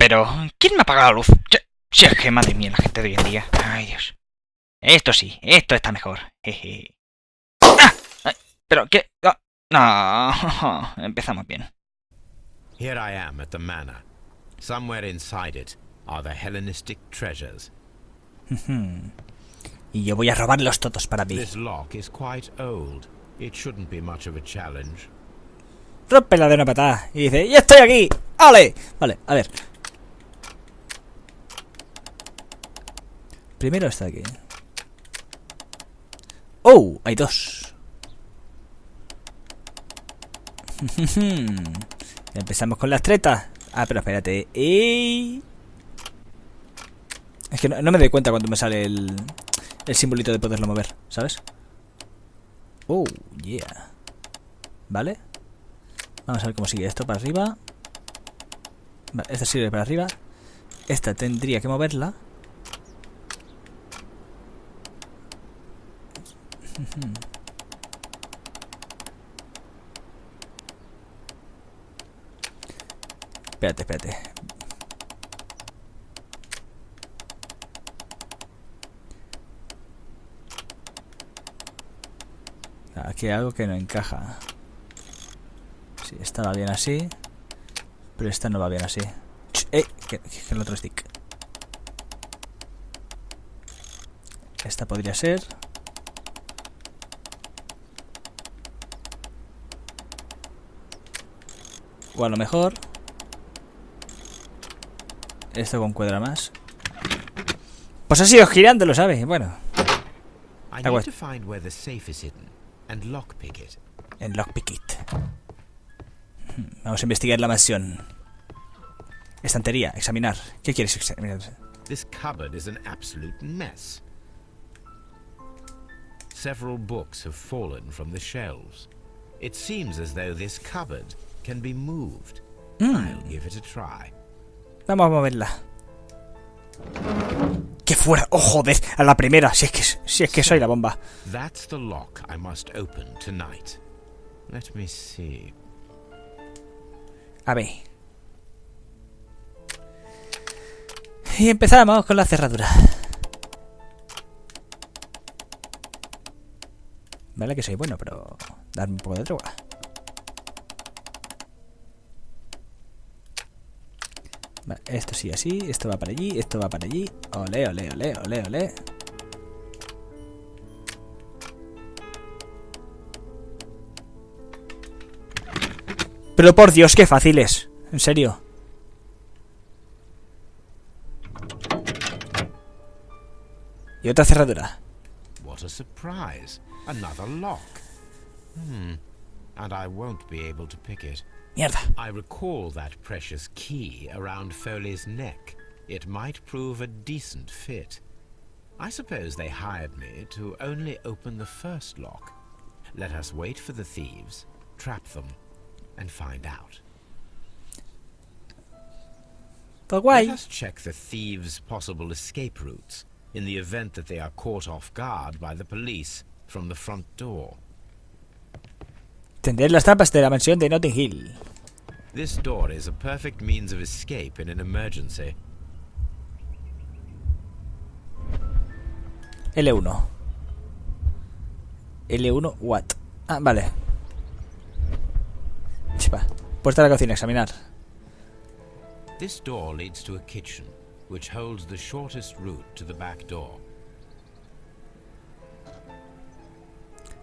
Pero, ¿quién me ha apagado la luz? Si es que, madre mía, la gente de hoy en día. Ay, Dios. Esto sí, esto está mejor. Jeje. ¡Ah! Ay, ¿pero qué? No, empezamos bien. Here I am at the manor. Somewhere inside it are the Hellenistic treasures. Y yo voy a robarlos todos para mí. This lock is quite old. It shouldn't be much of a challenge. Rómpela de una patada. Y dice, ¡ya estoy aquí! ¡Ale! Vale, a ver. Primero está aquí. ¡Oh! Hay dos. Empezamos con las tretas. Ah, pero espérate. Es que no me doy cuenta cuando me sale el simbolito de poderlo mover, ¿sabes? Oh, yeah. ¿Vale? Vamos a ver cómo sigue esto para arriba. Vale, esta sirve para arriba. Esta tendría que moverla. Espérate. Aquí hay algo que no encaja. Sí, esta va bien así. Pero esta no va bien así. Que el otro stick. Esta podría ser. O a lo mejor esto con cuadra más. Pues ha sido girándolo, ¿sabes? Bueno. I need to find where the safe is hidden and lockpick it. En lockpick it. Vamos a investigar la mansión. Estantería, examinar. ¿Qué quieres examinar? This cupboard is an absolute mess. Several books have fallen from the shelves. It seems as though this cupboard can be moved. I'll give it a try. Vamos a moverla. ¡Qué fuera! ¡Oh, joder! A la primera. Si es que soy la bomba. That's the lock I must open tonight. Let me see. A ver. Y empezamos con la cerradura. Vale que soy bueno, pero darme un poco de droga. Vale, esto sí así, esto va para allí, esto va para allí. Ole, ole, ole, ole, ole. Pero por Dios, qué fácil es. En serio. Y otra cerradura. What a surprise. Another lock. And I won't be able to pick it. Mierda. I recall that precious key around Foley's neck. It might prove a decent fit. I suppose they hired me to only open the first lock. Let us wait for the thieves, trap them, and find out. Pues guay. Let us check the thieves' possible escape routes in the event that they are caught off guard by the police from the front door. Tender las trampas de la mansión de Notting Hill. This door is a perfect means of escape in an emergency. L1. L1 what? Ah, vale. Chipa. Puerta de la cocina, examinar. This door leads to a kitchen, which holds the shortest route to the back door.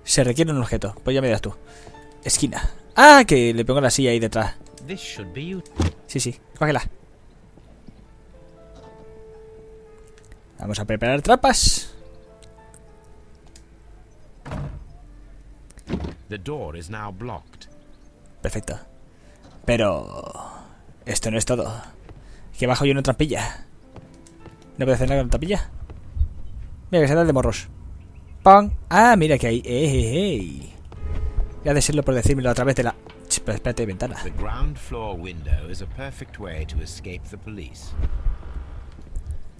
Se requiere un objeto. Pues ya me das tú. Esquina. Ah, que le pongo la silla ahí detrás. This should be you. Sí, cógela. Vamos a preparar trampas. The door is now blocked. Perfecto. Pero esto no es todo. Aquí abajo hay una trampilla. ¿No puedo hacer nada con la trampilla? Mira que se da de morros. ¡Pam! Ah, mira que hay. Ya de serlo por decírmelo a través de la... Espérate, ventana. The ground floor window is a perfect way to escape the police.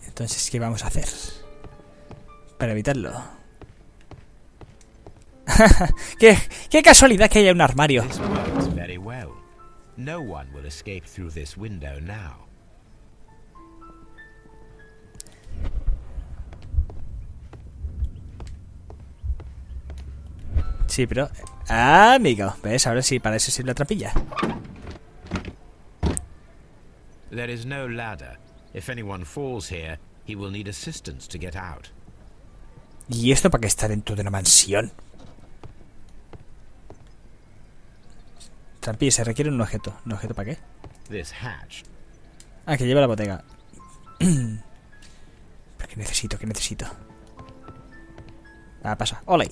Entonces, ¿qué vamos a hacer? Para evitarlo. ¡Qué casualidad que haya un armario! This works very well. No one will escape through this window now. Sí, pero... ¡Ah, amigo! ¿Ves? Ahora sí, para eso sirve la trampilla. There is no ladder. If anyone falls here, he will need assistance to get out. ¿Y esto para qué está dentro de una mansión? Trampilla, se requiere un objeto. ¿Un objeto para qué? This hatch. Ah, que lleva la bodega. ¿Pero qué necesito? ¿Qué necesito? Ah, pasa. ¡Ole!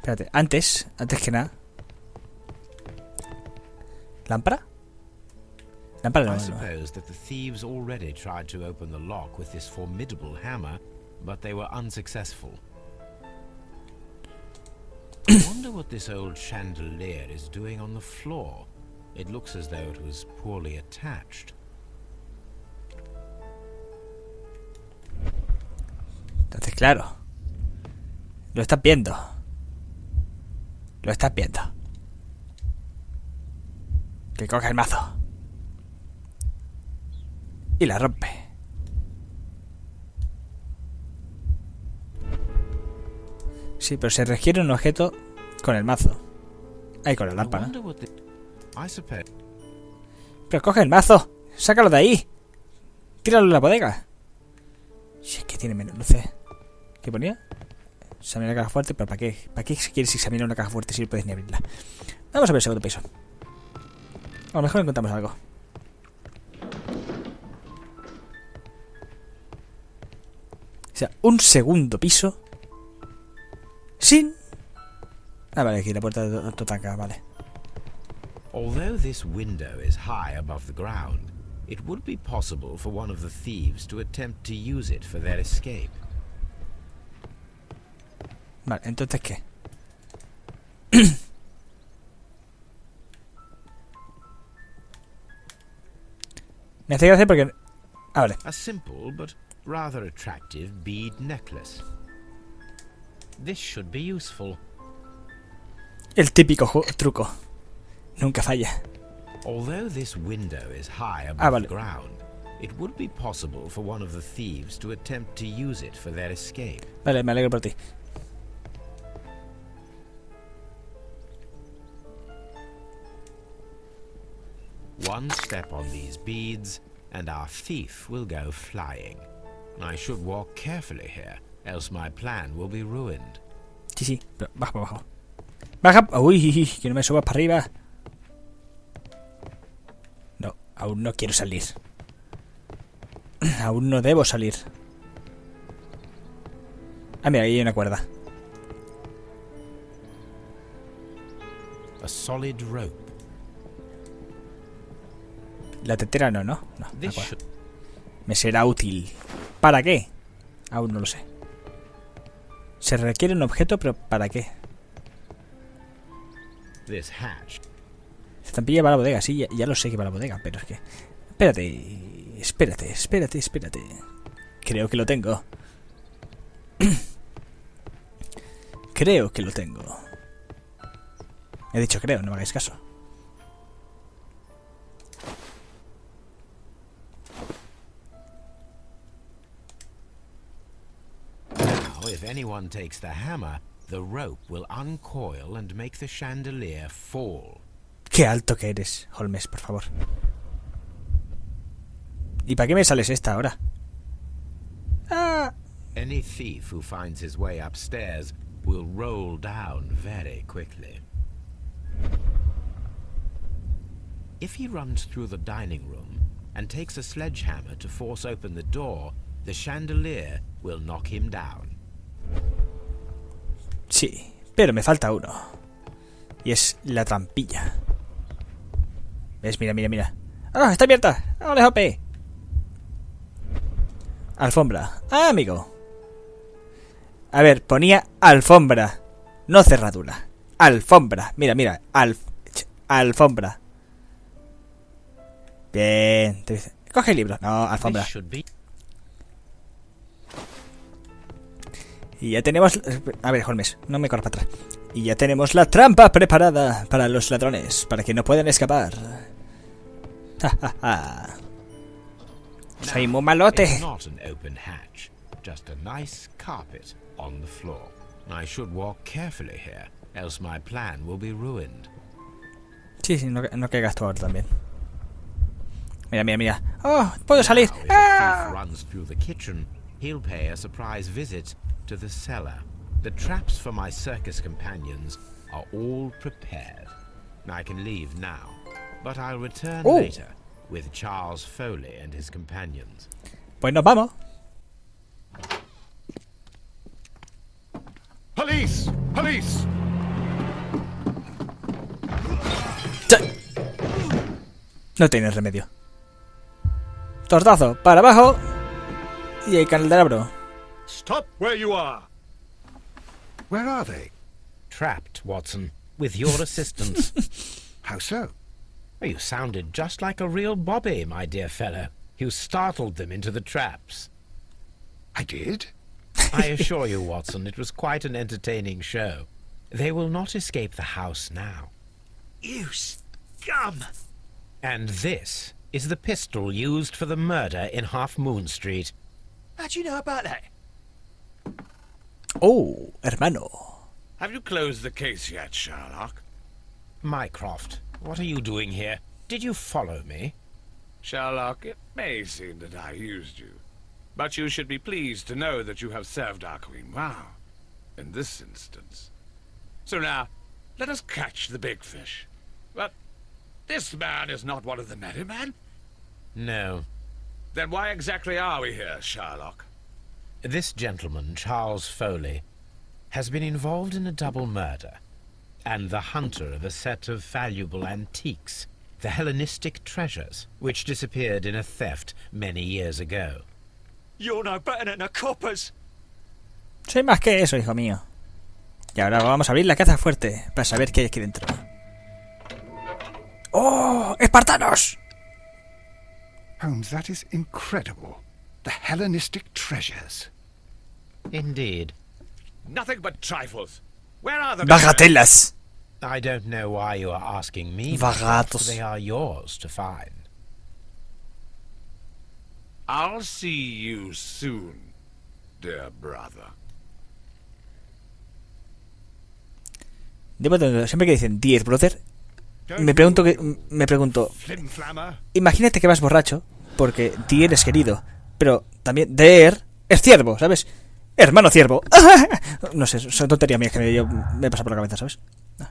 Espérate, antes que nada. ¿Lámpara? Lámpara I no. suppose that the thieves already tried to open the lock with this formidable hammer, but they were unsuccessful. I wonder what this old chandelier is doing on the floor. It looks as though it was poorly attached. Entonces, claro. Lo estás viendo. Lo estás viendo. Que coge el mazo. Y la rompe. Sí, pero se requiere un objeto con el mazo. Ahí con la lámpara. Pero coge el mazo. Sácalo de ahí. Tíralo en la bodega. Si es que tiene menos luces. ¿Qué ponía? Examinar la caja fuerte, pero ¿para qué? ¿Para qué quieres examinar una caja fuerte si no puedes ni abrirla? Vamos a ver el segundo piso. A lo mejor encontramos algo. O sea, un segundo piso. Sin... Ah, vale, aquí la puerta de Totanka, vale. Although this window is high above the ground, it would be possible for one of the thieves to attempt to use it for their escape. Vale, entonces ¿qué? Me hace gracia porque... Ah, vale. A simple but rather attractive bead necklace. This should be useful. El típico truco. Nunca falla. Although this window is high above vale. the ground, it would be possible for one of the thieves to attempt to use it for their escape. Vale, me alegro por ti. One step on these beads, and our thief will go flying. I should walk carefully here, else my plan will be ruined. Sí, sí, pero baja para abajo. Baja... Uy, que no me subas para arriba. No, aún no quiero salir. Aún no debo salir. Ah, mira, ahí hay una cuerda. A solid rope. La tetera no, ¿no? No, This should... me será útil. ¿Para qué? Aún no lo sé. Se requiere un objeto, pero ¿para qué? This hatch. Estampilla para la bodega, sí, ya lo sé que para la bodega, pero es que... Espérate. Creo que lo tengo. Creo que lo tengo. He dicho creo, no me hagáis caso. Now, if anyone takes the hammer, the rope will uncoil and make the chandelier fall. Qué alto que eres, Holmes, por favor. ¿Y para qué me sales esta ahora? ¡Ah! Any thief who finds his way upstairs will roll down very quickly. If he runs through the dining room and takes a sledgehammer to force open the door, the chandelier will knock him down. Sí, pero me falta uno. Y es la trampilla. ¿Ves? Mira. ¡Ah, está abierta! ¡Hola, Jope! Alfombra. ¡Ah, amigo! A ver, ponía alfombra, no cerradura. Alfombra. Mira. Alfombra. Bien. Coge el libro. No, alfombra. Y ya tenemos... A ver, Holmes, no me corras para atrás. Y ya tenemos la trampa preparada para los ladrones, para que no puedan escapar. Soy muy malote. I should walk carefully here, else my plan will be ruined. Sí, sí, no caigas tú ahora también. Mira, mira, mira. ¡Oh! ¡Puedo salir! Now, if a thief runs through the kitchen, he'll pay a surprise visit to the cellar. The traps for my circus companions are all prepared. I can leave now, but I'll return later with Charles Foley and his companions. Pues nos vamos. Police! Police! No tienes remedio. Tortazo, para abajo. Y el candelabro. Stop where you are! Where are they? Trapped, Watson, with your assistance. How so? You sounded just like a real Bobby, my dear fellow. You startled them into the traps. I did? I assure you, Watson, it was quite an entertaining show. They will not escape the house now. You scum! And this is the pistol used for the murder in Half Moon Street. How do you know about that? Oh, hermano. Have you closed the case yet, Sherlock? Mycroft, what are you doing here? Did you follow me? Sherlock, it may seem that I used you, but you should be pleased to know that you have served our Queen well, in this instance. So now, let us catch the big fish. But this man is not one of the merry men. No. Then why exactly are we here, Sherlock? This gentleman, Charles Foley, has been involved in a double murder, and the hunter of a set of valuable antiques, the Hellenistic treasures, which disappeared in a theft many years ago. You're no better than the coppers. Soy más que eso, hijo mío. Y ahora vamos a abrir la caza fuerte para saber qué hay aquí dentro. ¡Oh! ¡Espartanos! Holmes, that is incredible. The Hellenistic treasures. Indeed. Nothing but trifles. Where are the Bagatelas. I don't know why you are asking me, Vagatos. they are yours to find. I'll see you soon, dear brother. Siempre que dicen dear brother, me pregunto, Flimflammer. imagínate que vas borracho, porque dear es querido, pero también dear es ciervo, ¿sabes? Hermano ciervo. No sé, son tonterías mías que me pasa por la cabeza, ¿sabes?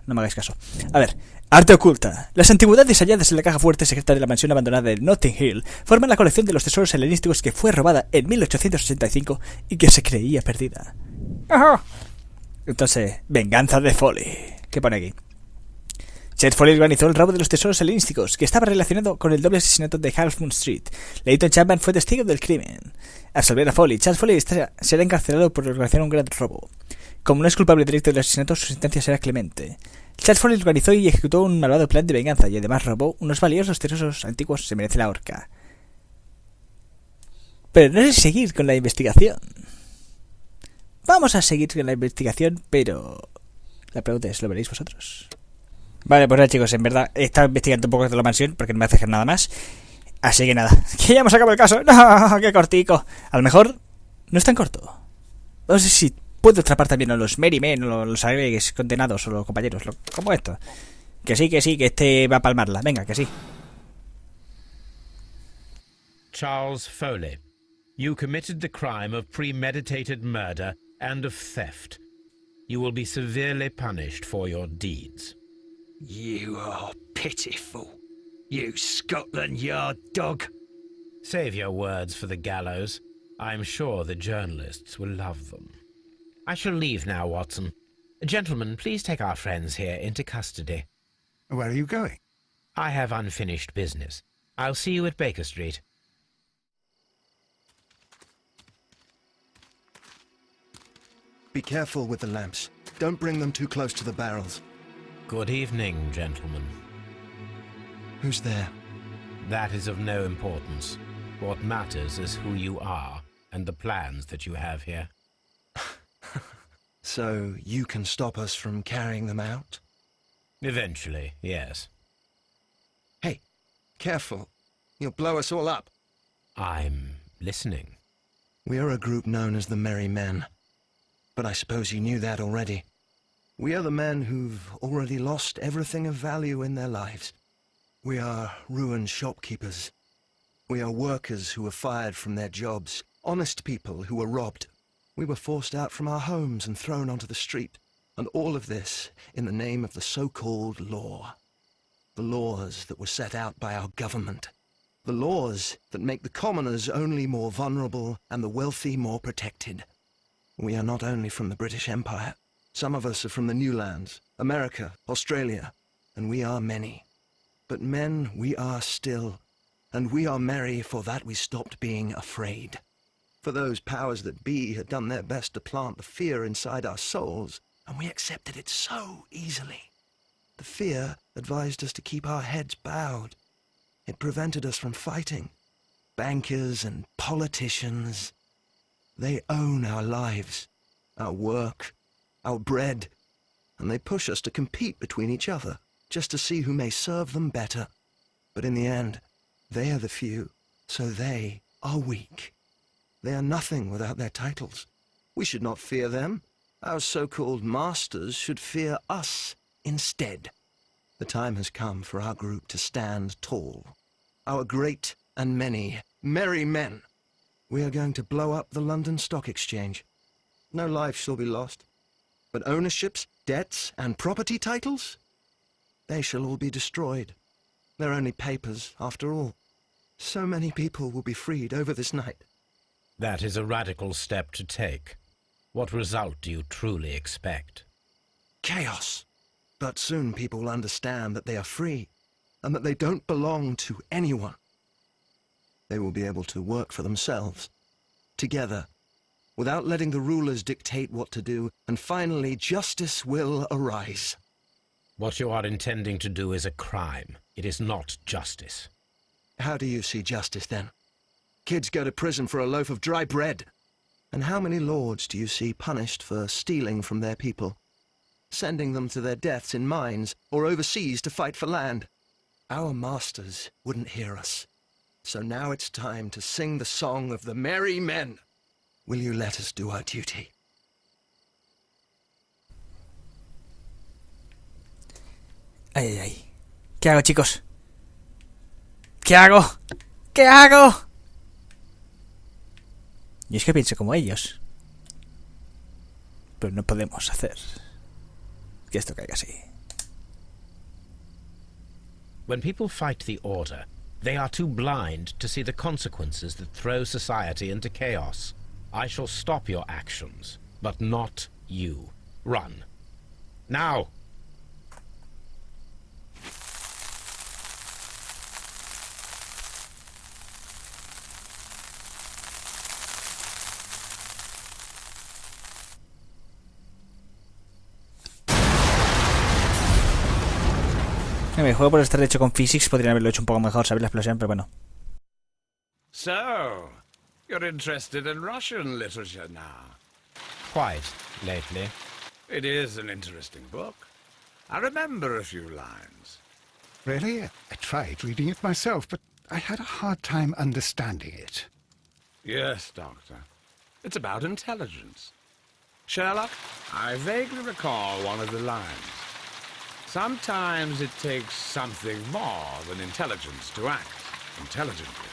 No me hagáis caso. A ver, arte oculta. Las antigüedades halladas en la caja fuerte secreta de la mansión abandonada de Notting Hill forman la colección de los tesoros helenísticos que fue robada en 1865 y que se creía perdida. Ajá. Entonces, venganza de Foley. ¿Qué pone aquí? Chet Foley organizó el robo de los tesoros helenísticos, que estaba relacionado con el doble asesinato de Half Moon Street. Leighton Chapman fue testigo del crimen. Al absolver a Foley, Charles Foley será encarcelado por organizar un gran robo. Como no es culpable directo del asesinato, su sentencia será clemente. Charles Foley organizó y ejecutó un malvado plan de venganza y además robó unos valiosos tesoros antiguos. Se merece la horca. Pero no es seguir con la investigación. Vamos a seguir con la investigación, pero la pregunta es, ¿lo veréis vosotros? Vale, pues nada, chicos, en verdad he estado investigando un poco de la mansión porque no me hace hacer nada más. Así que nada, que ya hemos acabado el caso. ¡No! ¡Qué cortico! A lo mejor no es tan corto. No sé si puedo atrapar también a los Merry Men o los agregues condenados o los compañeros, como esto. Que sí, que este va a palmarla. Venga, que sí. Charles Foley, you committed the crime of premeditated murder and of theft. You will be severely punished for your deeds. You are pitiful. You Scotland Yard dog. Save your words for the gallows. I'm sure the journalists will love them. I shall leave now, Watson. Gentlemen, please take our friends here into custody. Where are you going? I have unfinished business. I'll see you at Baker Street. Be careful with the lamps. Don't bring them too close to the barrels. Good evening, gentlemen. Who's there? That is of no importance. What matters is who you are and the plans that you have here. So you can stop us from carrying them out? Eventually, yes. Hey, careful. You'll blow us all up. I'm listening. We're a group known as the Merry Men. But I suppose you knew that already. We are the men who've already lost everything of value in their lives. We are ruined shopkeepers. We are workers who were fired from their jobs, honest people who were robbed. We were forced out from our homes and thrown onto the street, and all of this in the name of the so-called law. The laws that were set out by our government. The laws that make the commoners only more vulnerable and the wealthy more protected. We are not only from the British Empire. Some of us are from the New Lands, America, Australia, and we are many. But men we are still, and we are merry for that we stopped being afraid. For those powers that be had done their best to plant the fear inside our souls, and we accepted it so easily. The fear advised us to keep our heads bowed. It prevented us from fighting. Bankers and politicians, they own our lives, our work, our bread, and they push us to compete between each other, just to see who may serve them better. But in the end, they are the few, so they are weak. They are nothing without their titles. We should not fear them. Our so-called masters should fear us instead. The time has come for our group to stand tall. Our great and many merry men. We are going to blow up the London Stock Exchange. No life shall be lost. But ownerships, debts, and property titles? They shall all be destroyed. They're only papers, after all. So many people will be freed over this night. That is a radical step to take. What result do you truly expect? Chaos. But soon people will understand that they are free, and that they don't belong to anyone. They will be able to work for themselves, together, without letting the rulers dictate what to do, and finally justice will arise. What you are intending to do is a crime. It is not justice. How do you see justice, then? Kids go to prison for a loaf of dry bread. And how many lords do you see punished for stealing from their people, sending them to their deaths in mines or overseas to fight for land? Our masters wouldn't hear us. So now it's time to sing the song of the merry men. Will you let us do our duty? Ay, ay, ay. ¿Qué hago, chicos? ¿Qué hago? ¿Qué hago? Y es que pienso como ellos. Pero no podemos hacer que esto caiga así. When people fight the order, they are too blind to see the consequences that throw society into chaos. I shall stop your actions, but not you. Run. Now! El juego, por estar hecho con physics, podrían haberlo hecho un poco mejor, saber la explosión, pero bueno. So, you're interested in Russian literature now? Quite lately. It is an interesting book. I remember a few lines. Really? I tried reading it myself, but I had a hard time understanding it. Yes, Doctor. It's about intelligence. Sherlock, I vaguely recall one of the lines. Sometimes it takes something more than intelligence to act intelligently.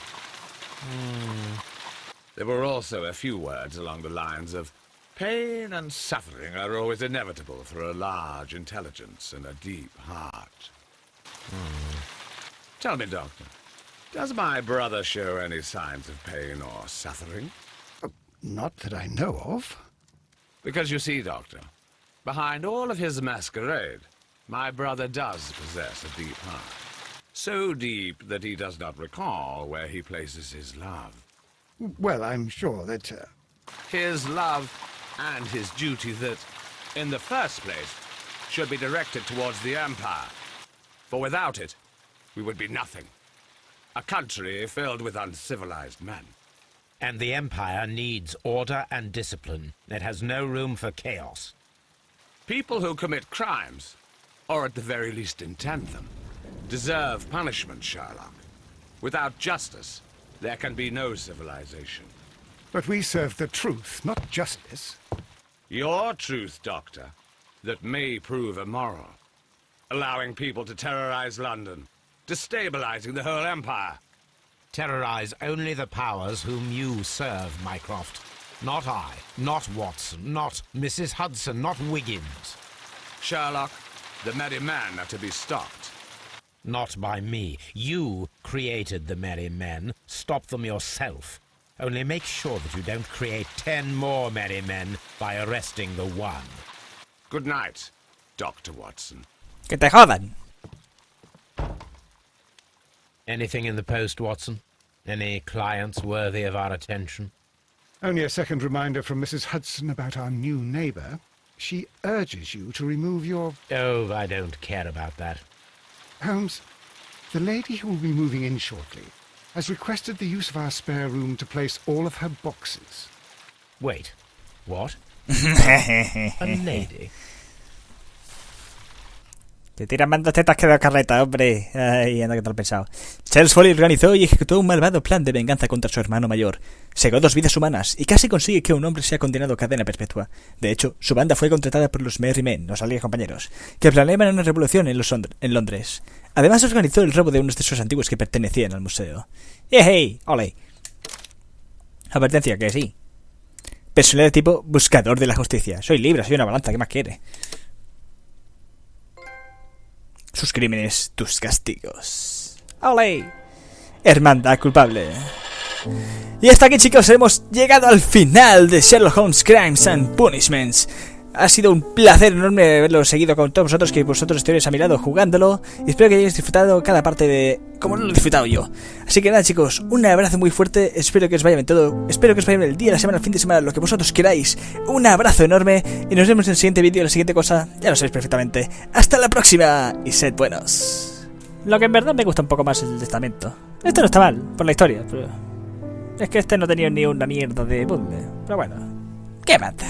There were also a few words along the lines of, pain and suffering are always inevitable for a large intelligence and a deep heart. Tell me, Doctor, does my brother show any signs of pain or suffering? Not that I know of. Because you see, Doctor, behind all of his masquerade, my brother does possess a deep heart. So deep that he does not recall where he places his love. Well, I'm sure that... His love and his duty that, in the first place, should be directed towards the Empire. For without it, we would be nothing. A country filled with uncivilized men. And the Empire needs order and discipline. It has no room for chaos. People who commit crimes, or at the very least intend them, deserve punishment, Sherlock. Without justice, there can be no civilization. But we serve the truth, not justice. Your truth, Doctor, that may prove immoral. Allowing people to terrorize London, destabilizing the whole empire. Terrorize only the powers whom you serve, Mycroft. Not I, not Watson, not Mrs. Hudson, not Wiggins. Sherlock, the merry men are to be stopped. Not by me. You created the merry men. Stop them yourself. Only make sure that you don't create 10 more merry men by arresting the one. Good night, Dr. Watson. Que te jodan. Anything in the post, Watson? Any clients worthy of our attention? Only a second reminder from Mrs. Hudson about our new neighbour. She urges you to remove your... Oh, I don't care about that. Holmes, the lady who will be moving in shortly has requested the use of our spare room to place all of her boxes. Wait, what? A lady? Te tiran mandas tetas que de carreta, hombre. Ay, anda que tal pensado. Charles Foley organizó y ejecutó un malvado plan de venganza contra su hermano mayor. Segó 2 vidas humanas y casi consigue que un hombre sea condenado a cadena perpetua. De hecho, su banda fue contratada por los Merry Men, los aliados compañeros, que planeaban una revolución en Londres. Además, organizó el robo de unos tesoros antiguos que pertenecían al museo. ¡Hey! ¡Ole! Advertencia, que sí. Personalidad de tipo buscador de la justicia. Soy libre, soy una balanza, ¿qué más quiere? Sus crímenes, tus castigos. ¡Ole! Hermandad culpable. Y hasta aquí, chicos, hemos llegado al final de Sherlock Holmes Crimes and Punishments. Ha sido un placer enorme haberlo seguido con todos vosotros, que vosotros estuvierais a mi lado jugándolo. Y espero que hayáis disfrutado cada parte de... como lo he disfrutado yo. Así que nada, chicos, un abrazo muy fuerte. Espero que os vaya bien todo. Espero que os vaya bien el día, la semana, el fin de semana, lo que vosotros queráis. Un abrazo enorme. Y nos vemos en el siguiente vídeo, la siguiente cosa. Ya lo sabéis perfectamente. ¡Hasta la próxima! Y sed buenos. Lo que en verdad me gusta un poco más es el testamento. Este no está mal, por la historia, pero... es que este no tenía ni una mierda de puzzle. Pero bueno, ¿qué manda?